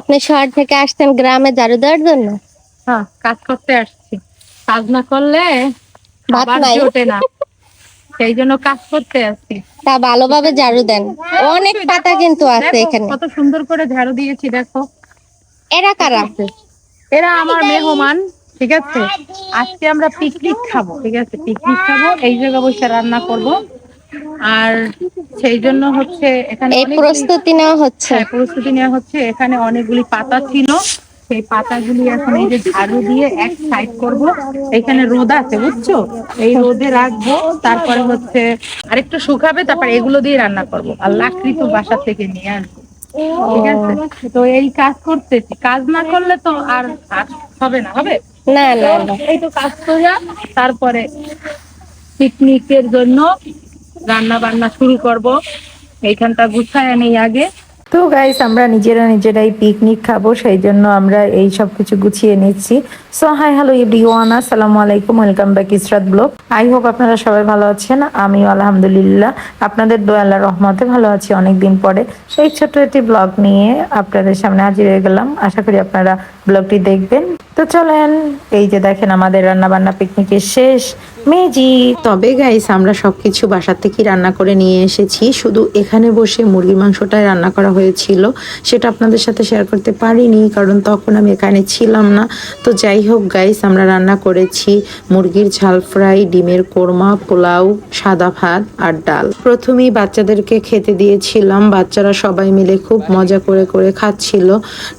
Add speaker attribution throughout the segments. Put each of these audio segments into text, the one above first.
Speaker 1: আপনি শহর থেকে আসছেন গ্রামে ঝাড়ু দেওয়ার জন্য?
Speaker 2: হ্যাঁ, কাজ করতে আসছি। কাজ না করলে
Speaker 1: ভাত
Speaker 2: খাবার
Speaker 1: নাই।
Speaker 2: জোটে না, সেই জন্য কাজ করতে আসছি।
Speaker 1: তা ভালোভাবে ঝাড়ু দেন।
Speaker 2: হ্যাঁ,
Speaker 1: অনেক
Speaker 2: অবশ্যই।
Speaker 1: পাতা
Speaker 2: দেখো,
Speaker 1: কিন্তু আছে
Speaker 2: দেখো
Speaker 1: এখানে।
Speaker 2: কত সুন্দর করে ঝাড়ু দিয়েছি, দেখো।
Speaker 1: এরা
Speaker 2: ঠিক
Speaker 1: কারা?
Speaker 2: আছে, এরা আমার মেহমান। ঠিক আছে, আজকে আমরা পিকনিক খাবো। ঠিক আছে, পিকনিক খাবো, এই জায়গায় বসে রান্না করব। আর সেই জন্য হচ্ছে এখানে
Speaker 1: এই
Speaker 2: অনেকগুলি,
Speaker 1: প্রস্তুতি নেওয়া হচ্ছে।
Speaker 2: হ্যাঁ, প্রস্তুতি নেওয়া হচ্ছে। এখানে অনেকগুলি পাতা ছিল, সেই পাতাগুলি এখন এই যে ঝাড়ু দিয়ে এক সাইড করব। এখানে রোদ আছে, বুঝছো, এই রোদে রাখবো। তারপরে হচ্ছে আরেকটু শুকাবে, তারপর এগুলো দিয়ে রান্না করব। আর লাকড়ি তো বাসা থেকে নিয়ে আসবো। ঠিক আছে, তো এই কাজ করতেছি। কাজ না করলে তো আর আর হবে না, হবে
Speaker 1: না
Speaker 2: তো।
Speaker 1: না না।
Speaker 2: এই তো কাজ কইরা তারপরে পিকনিকের জন্য রান্না বান্না শুরু করব। এইখানটা গুছায় নেই আগে। তো গাইস, আমরা নিজেরাই পিকনিক খাবো, সেই জন্য আমরা এই সব কিছু গুছিয়ে নিচ্ছি। সো হাই, হ্যালো এভরিওয়ান, আসসালামু আলাইকুম, welcome back Israt blog. I hope আপনারা সবাই ভালো আছেন। আমিও আলহামদুলিল্লাহ আপনাদের দোয়া আল্লাহর রহমতে ভালো আছি। অনেকদিন পরে এই ছোট্ট একটি ব্লগ নিয়ে আপনাদের সামনে হাজির হয়ে গেলাম। আশা করি আপনারা ব্লগটি দেখবেন। তো চলেন, এই যে দেখেন আমাদের রান্না বান্না পিকনিকের শেষ মেজি। তবে গাইস, আমরা সবকিছু বাসার থেকে রান্না করে নিয়ে এসেছি, শুধু এখানে বসে মুরগির মাংসটাই রান্না করা হয়েছিল। সেটা আপনাদের সাথে শেয়ার করতে পারিনি, কারণ তখন আমি এখানে ছিলাম না। তো যাই হোক গাইস, আমরা রান্না করেছি মুরগির ঝাল ফ্রাই, ডিমের কোরমা, পোলাও, সাদা ভাত আর ডাল। প্রথমেই বাচ্চাদেরকে খেতে দিয়েছিলাম, বাচ্চারা সবাই মিলে খুব মজা করে করে খাচ্ছিল।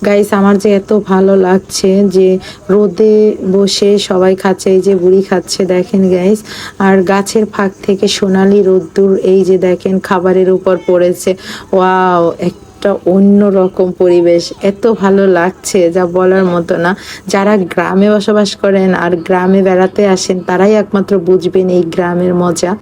Speaker 2: গাইস, আমার যে এত ভালো লাগছে যে রোদে বসে সবাই খাচ্ছে। এই যে বুড়ি খাচ্ছে, দেখেন গাইস। আর গাছের ফাঁক থেকে সোনালি রোদ্দুর এই যে দেখেন খাবারের উপর পড়েছে। ওয়াও, একটা অন্য রকম পরিবেশ, এত ভালো লাগছে যা বলার মতো না। যারা গ্রামে বসবাস করেন আর গ্রামে বেড়াতে আসেন, তারাই একমাত্র বুঝবেন এই গ্রামের মজা।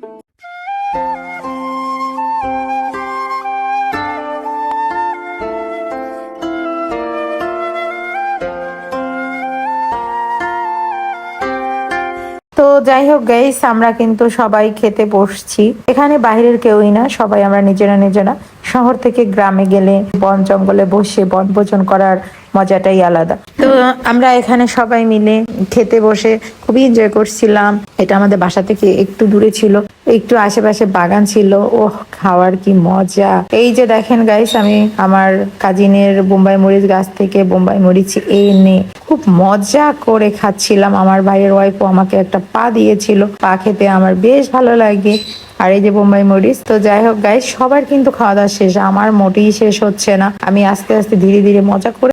Speaker 2: তো যাই হোক গাইস, আমরা কিন্তু সবাই খেতে বসছি। এখানে বাইরের কেউই না, সবাই আমরা নিজেরা। শহর থেকে গ্রামে গেলে বন জঙ্গলে বসে বনভোজন করার মজাটাই আলাদা। তো আমরা এখানে সবাই মিলে খেতে বসে খুবই এনজয় করছিলাম। এটা আমাদের বাসা থেকে একটু দূরে ছিল, একটু আশেপাশে বাগান ছিল। ওহ, খাওয়ার কি মজা! এই যে দেখেন গাইস, আমি আমার কাজিনের বোম্বাই মরিচ গাছ থেকে বোম্বাই মরিচ এনে খুব মজা করে খাচ্ছিলাম। আমার ভাইয়ের ওয়াইফও আমাকে একটা পা দিয়েছিল, পা খেতে আমার বেশ ভালো লাগে। আর এই যে বোম্বাই মরিচ। তো যাই হোক গাইস, সবার কিন্তু খাওয়া দাওয়া শেষ, আমার মোটেই শেষ হচ্ছে না। আমি আস্তে আস্তে ধীরে ধীরে মজা করে